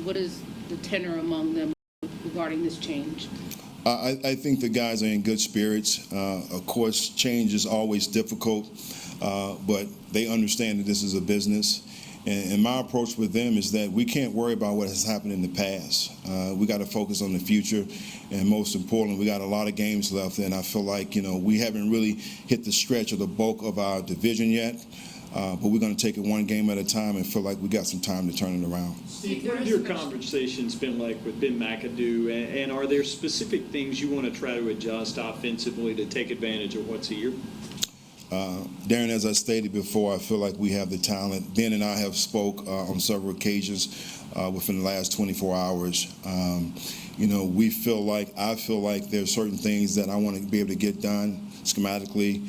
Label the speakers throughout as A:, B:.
A: what is the tenor among them regarding this change?
B: I think the guys are in good spirits. Of course, change is always difficult, but they understand that this is a business. And my approach with them is that we can't worry about what has happened in the past. We got to focus on the future, and most importantly, we got a lot of games left. And I feel like we haven't really hit the stretch or the bulk of our division yet. But we're going to take it one game at a time and feel like we got some time to turn it around.
C: Steve, what have your conversations been like with Ben McAdoo, and are there specific things you want to try to adjust offensively to take advantage of what's here?
B: Darren, as I stated before, I feel like we have the talent. Ben and I have spoke on several occasions within the last 24 hours. I feel like there's certain things that I want to be able to get done schematically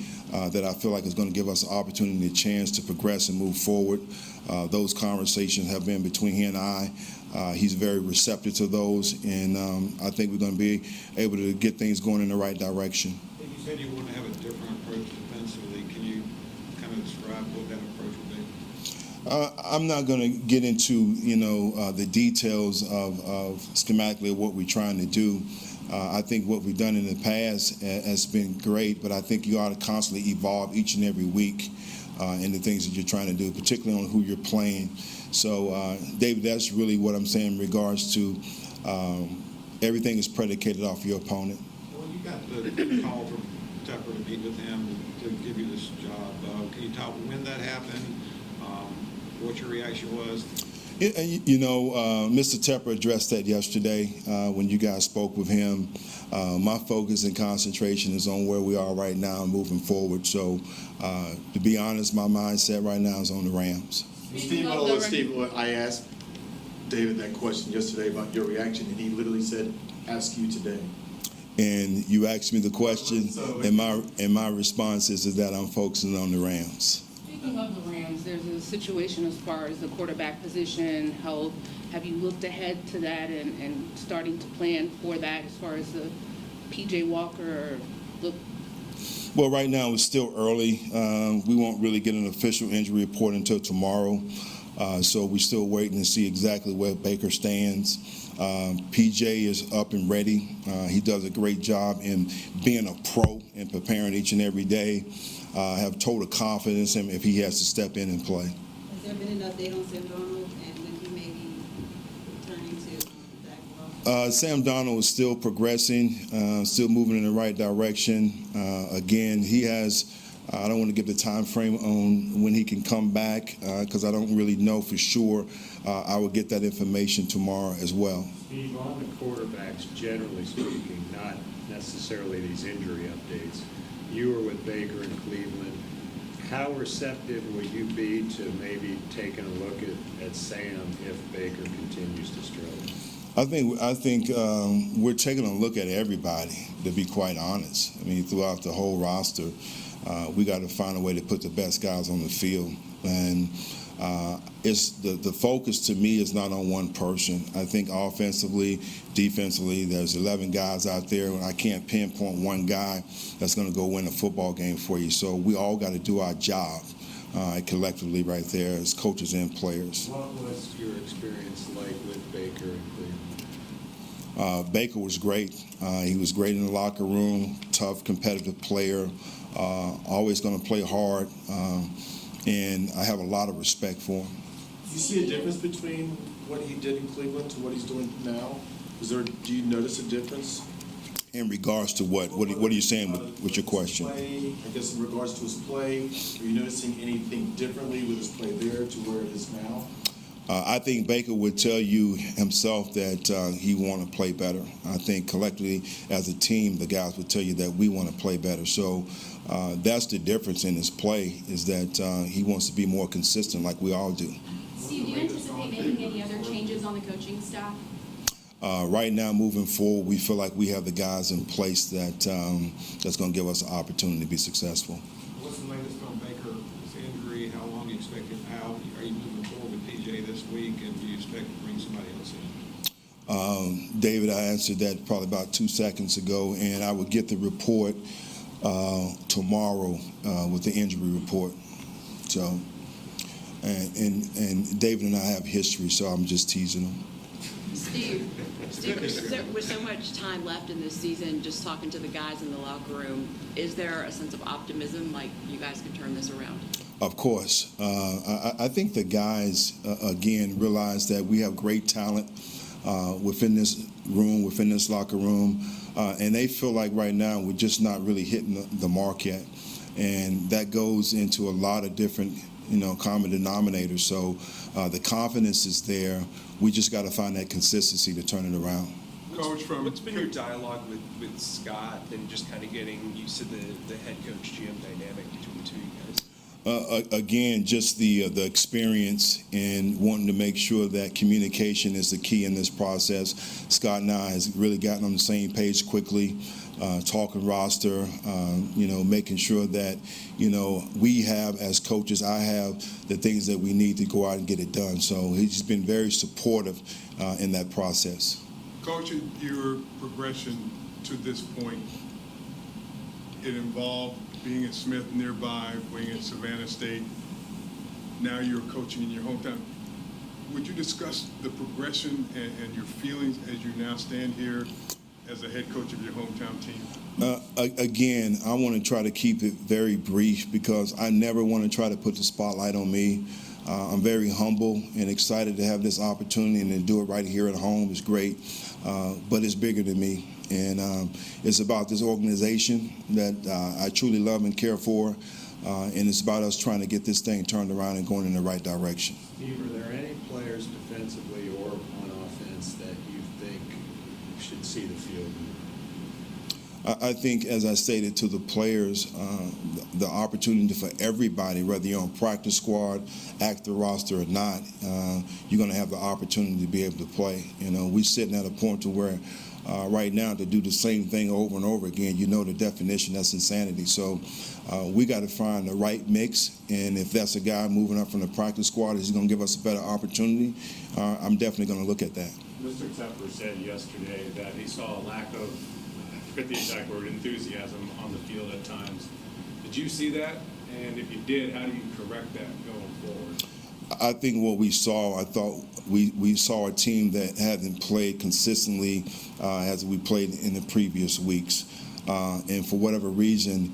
B: that I feel like is going to give us an opportunity and a chance to progress and move forward. Those conversations have been between he and I. He's very receptive to those, and I think we're going to be able to get things going in the right direction.
D: You said you want to have a different approach defensively. Can you kind of describe what that approach would be?
B: I'm not going to get into the details of schematically what we're trying to do. I think what we've done in the past has been great, but I think you ought to constantly evolve each and every week in the things that you're trying to do, particularly on who you're playing. So, David, that's really what I'm saying in regards to everything is predicated off your opponent.
D: Well, you got the call from Tepper to meet with him to give you this job. Can you talk when that happened, what your reaction was?
B: Mr. Tepper addressed that yesterday when you guys spoke with him. My focus and concentration is on where we are right now and moving forward. So, to be honest, my mindset right now is on the Rams.
E: Steve, I asked David that question yesterday about your reaction, and he literally said, ask you today.
B: And you asked me the question, and my response is that I'm focusing on the Rams.
A: Speaking of the Rams, there's a situation as far as the quarterback position, health. Have you looked ahead to that and starting to plan for that as far as the P.J. Walker look?
B: Well, right now it's still early. We won't really get an official injury report until tomorrow. So we're still waiting to see exactly where Baker stands. PJ is up and ready. He does a great job in being a pro and preparing each and every day. I have total confidence in him if he has to step in and play.
F: Has there been an update on Sam Darnold and when he may be returning to back?
B: Sam Darnold is still progressing, still moving in the right direction. Again, he has, I don't want to give the time frame on when he can come back because I don't really know for sure. I will get that information tomorrow as well.
G: Steve, on the quarterbacks, generally speaking, not necessarily these injury updates, you were with Baker in Cleveland. How receptive will you be to maybe taking a look at Sam if Baker continues to struggle?
B: I think we're taking a look at everybody, to be quite honest. I mean, throughout the whole roster, we got to find a way to put the best guys on the field. And it's the focus to me is not on one person. I think offensively, defensively, there's 11 guys out there, and I can't pinpoint one guy that's going to go win a football game for you. So we all got to do our job collectively right there as coaches and players.
G: What was your experience like with Baker in Cleveland?
B: Baker was great. He was great in the locker room, tough, competitive player, always going to play hard. And I have a lot of respect for him.
E: Do you see a difference between what he did in Cleveland to what he's doing now? Do you notice a difference?
B: In regards to what? What are you saying with your question?
E: Play, I guess in regards to his play, are you noticing anything differently with his play there to where it is now?
B: I think Baker would tell you himself that he want to play better. I think collectively as a team, the guys would tell you that we want to play better. So that's the difference in his play, is that he wants to be more consistent like we all do.
H: Steve, do you anticipate making any other changes on the coaching staff?
B: Right now, moving forward, we feel like we have the guys in place that that's going to give us an opportunity to be successful.
D: What's the latest on Baker's injury? How long do you expect him out? Are you moving forward with PJ this week, and do you expect to bring somebody else in?
B: David, I answered that probably about 2 seconds ago, and I will get the report tomorrow with the injury report. So, and David and I have history, so I'm just teasing him.
I: Steve, with so much time left in this season, just talking to the guys in the locker room, is there a sense of optimism, like you guys can turn this around?
B: Of course. I think the guys, again, realize that we have great talent within this room, within this locker room, and they feel like right now we're just not really hitting the mark yet. And that goes into a lot of different, common denominators. So the confidence is there. We just got to find that consistency to turn it around.
J: Coach, what's been your dialogue with Scott and just kind of getting used to the head coach GM dynamic between the two of you guys?
B: Again, just the experience and wanting to make sure that communication is the key in this process. Scott and I has really gotten on the same page quickly, talking roster, making sure that, we have as coaches, I have the things that we need to go out and get it done. So he's been very supportive in that process.
D: Coach, your progression to this point, it involved being at Smith nearby, being at Savannah State. Now you're coaching in your hometown. Would you discuss the progression and your feelings as you now stand here as a head coach of your hometown team?
B: Again, I want to try to keep it very brief because I never want to try to put the spotlight on me. I'm very humble and excited to have this opportunity and to do it right here at home is great, but it's bigger than me. And it's about this organization that I truly love and care for, and it's about us trying to get this thing turned around and going in the right direction.
G: Steve, are there any players defensively or on offense that you think should see the field?
B: I think, as I stated to the players, the opportunity for everybody, whether you're on practice squad, active roster or not, you're going to have the opportunity to be able to play. We're sitting at a point to where right now to do the same thing over and over again, the definition, that's insanity. So we got to find the right mix, and if that's a guy moving up from the practice squad, is he going to give us a better opportunity? I'm definitely going to look at that.
K: Mr. Tepper said yesterday that he saw a lack of, I forget the exact word, enthusiasm on the field at times. Did you see that? And if you did, how do you correct that going forward?
B: I think what we saw, I thought we saw a team that hadn't played consistently as we played in the previous weeks. And for whatever reason,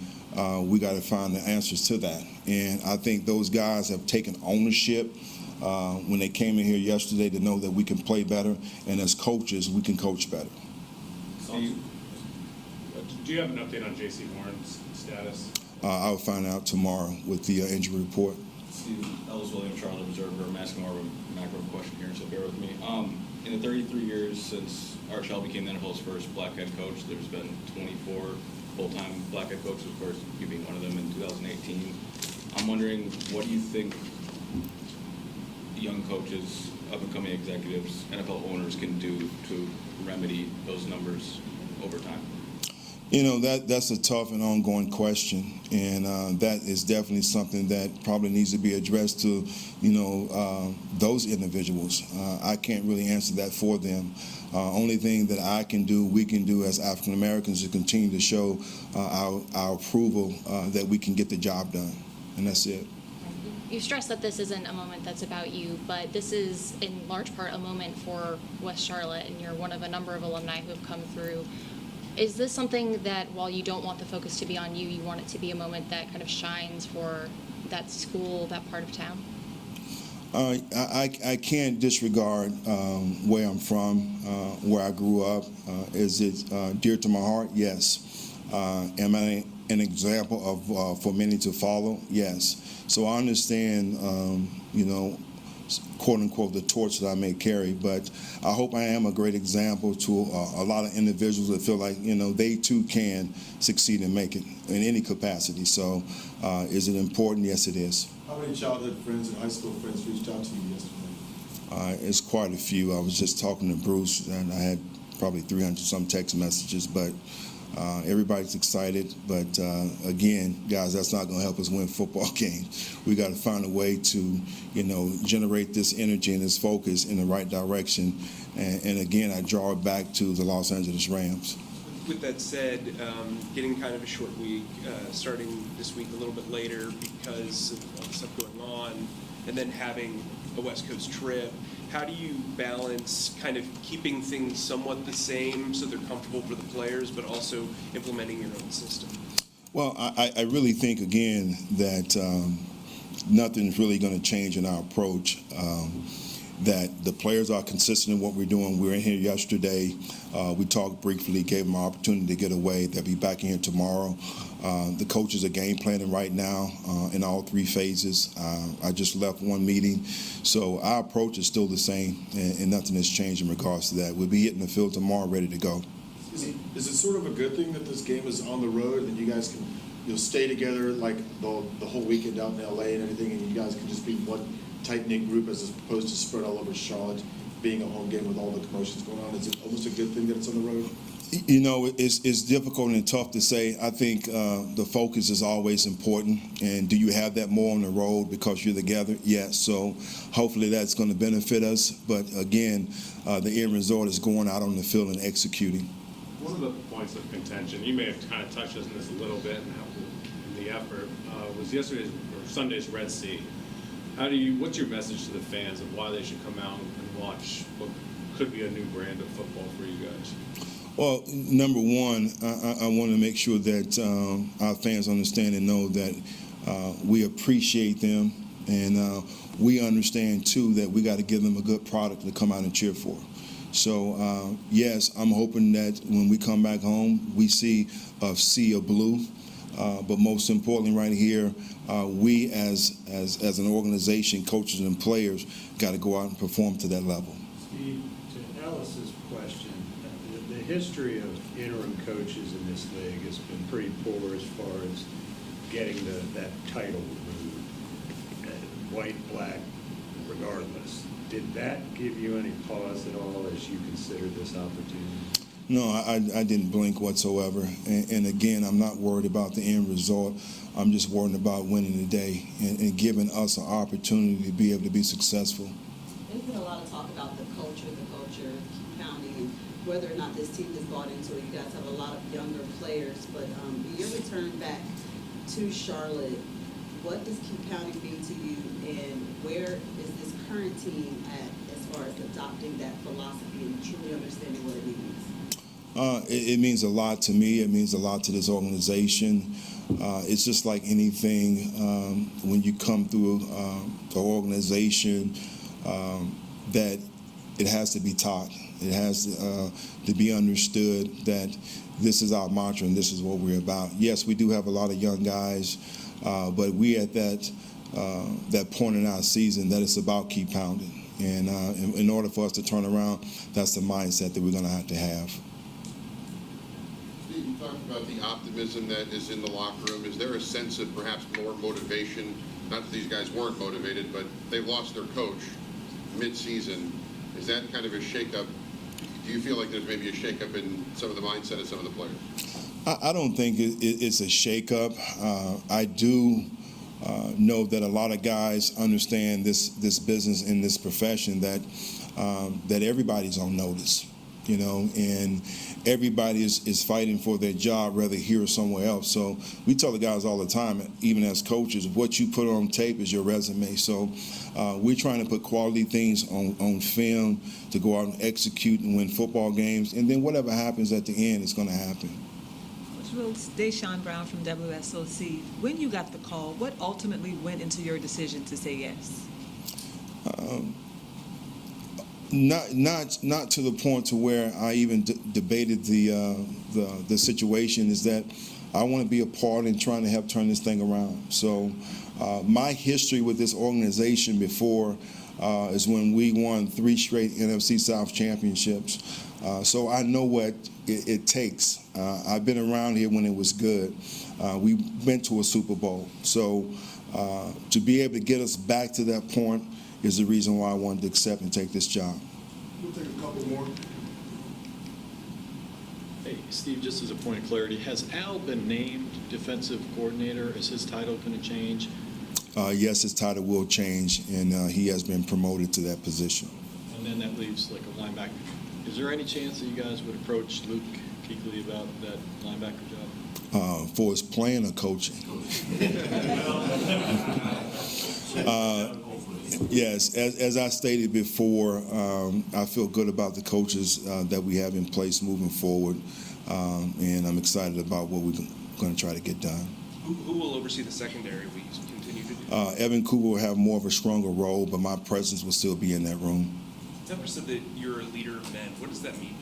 B: we got to find the answers to that. And I think those guys have taken ownership when they came in here yesterday to know that we can play better. And as coaches, we can coach better.
K: Do you have an update on J.C. Horn's status?
B: I'll find out tomorrow with the injury report.
L: Steve, Ellis Williams, Charlotte Observer. I'm asking more of a macro question here, so bear with me. In the 33 years since Art Shell became the NFL's first black head coach, there's been 24 full-time black head coaches, of course, you being one of them in 2018. I'm wondering, what do you think young coaches, up-and-coming executives, NFL owners can do to remedy those numbers over time?
B: That's a tough and ongoing question, and that is definitely something that probably needs to be addressed to, those individuals. I can't really answer that for them. Only thing that I can do, we can do as African Americans, is continue to show our approval that we can get the job done, and that's it.
M: You stress that this isn't a moment that's about you, but this is in large part a moment for West Charlotte, and you're one of a number of alumni who have come through. Is this something that, while you don't want the focus to be on you, you want it to be a moment that kind of shines for that school, that part of town?
B: I can't disregard where I'm from, where I grew up. Is it dear to my heart? Yes. Am I an example of for many to follow? Yes. So I understand, quote unquote, the torch that I may carry, but I hope I am a great example to a lot of individuals that feel like, they too can succeed and make it in any capacity. So is it important? Yes, it is.
E: How many childhood friends and high school friends reached out to you yesterday?
B: It's quite a few. I was just talking to Bruce, and I had probably 300 some text messages, but everybody's excited. But again, guys, that's not going to help us win football games. We got to find a way to, generate this energy and this focus in the right direction. And again, I draw it back to the Los Angeles Rams.
J: With that said, getting kind of a short week, starting this week a little bit later because of all the stuff going on, and then having a West Coast trip. How do you balance kind of keeping things somewhat the same so they're comfortable for the players, but also implementing your own system?
B: Well, I really think, again, that nothing's really going to change in our approach. That the players are consistent in what we're doing. We were in here yesterday. We talked briefly, gave them an opportunity to get away. They'll be back in here tomorrow. The coaches are game planning right now in all three phases. I just left one meeting. So our approach is still the same, and nothing has changed in regards to that. We'll be hitting the field tomorrow ready to go.
E: Is it sort of a good thing that this game is on the road and you guys can stay together like the whole weekend out in LA and everything, and you guys can just be one tight-knit group as opposed to spread all over Charlotte, being a home game with all the commotions going on? Is it almost a good thing that it's on the road?
B: You know, it's difficult and tough to say. I think the focus is always important. And do you have that more on the road because you're together? Yes. So hopefully that's going to benefit us. But again, the end result is going out on the field and executing.
K: One of the points of contention, you may have kind of touched on this a little bit in the effort, was yesterday's or Sunday's Red Sea. What's your message to the fans of why they should come out and watch what could be a new brand of football for you guys?
B: Well, number one, I want to make sure that our fans understand and know that we appreciate them, and we understand too that we got to give them a good product to come out and cheer for. So yes, I'm hoping that when we come back home, we see a sea of blue. But most importantly, right here, we as an organization, coaches and players, got to go out and perform to that level.
G: Steve, to Ellis's question, the history of interim coaches in this league has been pretty poor as far as getting that title removed, white, black, regardless. Did that give you any pause at all as you considered this opportunity?
B: No, I didn't blink whatsoever. And again, I'm not worried about the end result. I'm just worried about winning the day and giving us an opportunity to be able to be successful.
F: There's been a lot of talk about the culture, keep pounding, and whether or not this team has bought into it. You guys have a lot of younger players, but in your return back to Charlotte, what does keep pounding mean to you, and where is this current team at as far as adopting that philosophy and truly understanding what it means?
B: It means a lot to me. It means a lot to this organization. It's just like anything when you come through the organization that it has to be taught. It has to be understood that this is our mantra and this is what we're about. Yes, we do have a lot of young guys, but we at that point in our season that it's about keep pounding. And in order for us to turn around, that's the mindset that we're going to have.
N: Steve, you talked about the optimism that is in the locker room. Is there a sense of perhaps more motivation? Not that these guys weren't motivated, but they've lost their coach mid-season. Is that kind of a shakeup? Do you feel like there's maybe a shakeup in some of the mindset of some of the players?
B: I don't think it's a shakeup. I do know that a lot of guys understand this business and this profession, that everybody's on notice, you know, and everybody is fighting for their job, whether here or somewhere else. So we tell the guys all the time, even as coaches, what you put on tape is your resume. So we're trying to put quality things on film to go out and execute and win football games, and then whatever happens at the end is going to happen.
O: Coach Wilks, Deshaun Brown from WSOC. When you got the call, what ultimately went into your decision to say yes? Not to the point to where I even debated the situation. Is that I want to be a part in trying to help turn this thing around. So my history with this organization before is when we won 3 straight NFC South championships. So I know what it takes. I've been around here when it was good. We went to a Super Bowl. So to be able to get us back to that point is the reason why I wanted to accept and take this job.
E: We'll take a couple more.
P: Hey, Steve, just as a point of clarity, has Al been named defensive coordinator? Is his title going to change?
B: Yes, his title will change, and he has been promoted to that position.
P: And then that leaves like a linebacker. Is there any chance that you guys would approach Luke Kuechly about that linebacker job?
B: For his playing or coaching?
O: Yes, as I stated before, I feel good about the coaches that we have in place moving forward, and I'm excited about what we're going to try to get done.
J: Who will oversee the secondary? We continue to do.
O: Evan Cooper will have more of a stronger role, but my presence will still be in that room.
J: Tepper said that you're a leader of men. What does that mean?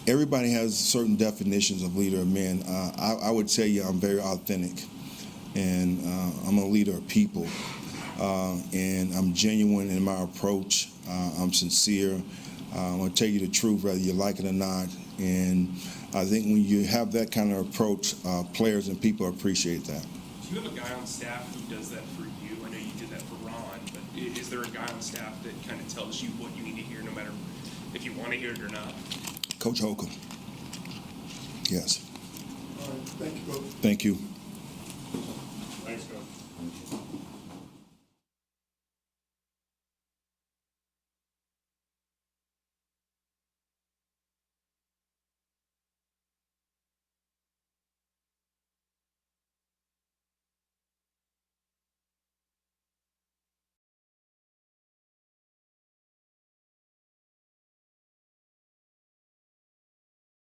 O: Everybody has certain definitions of leader of men. I would tell you I'm very authentic, and I'm a leader of people, and I'm genuine in my approach. I'm sincere. I'm going to tell you the truth whether you like it or not, and I think when you have that kind of approach, players and people appreciate that.
J: Do you have a guy on staff who does that for you? I know you did that for Ron, but is there a guy on staff that kind of tells you what you need to hear no matter if you want to hear it or not?
O: Coach Holcomb. Yes.
D: All right, thank you both.
O: Thank you.
K: Thanks, Coach.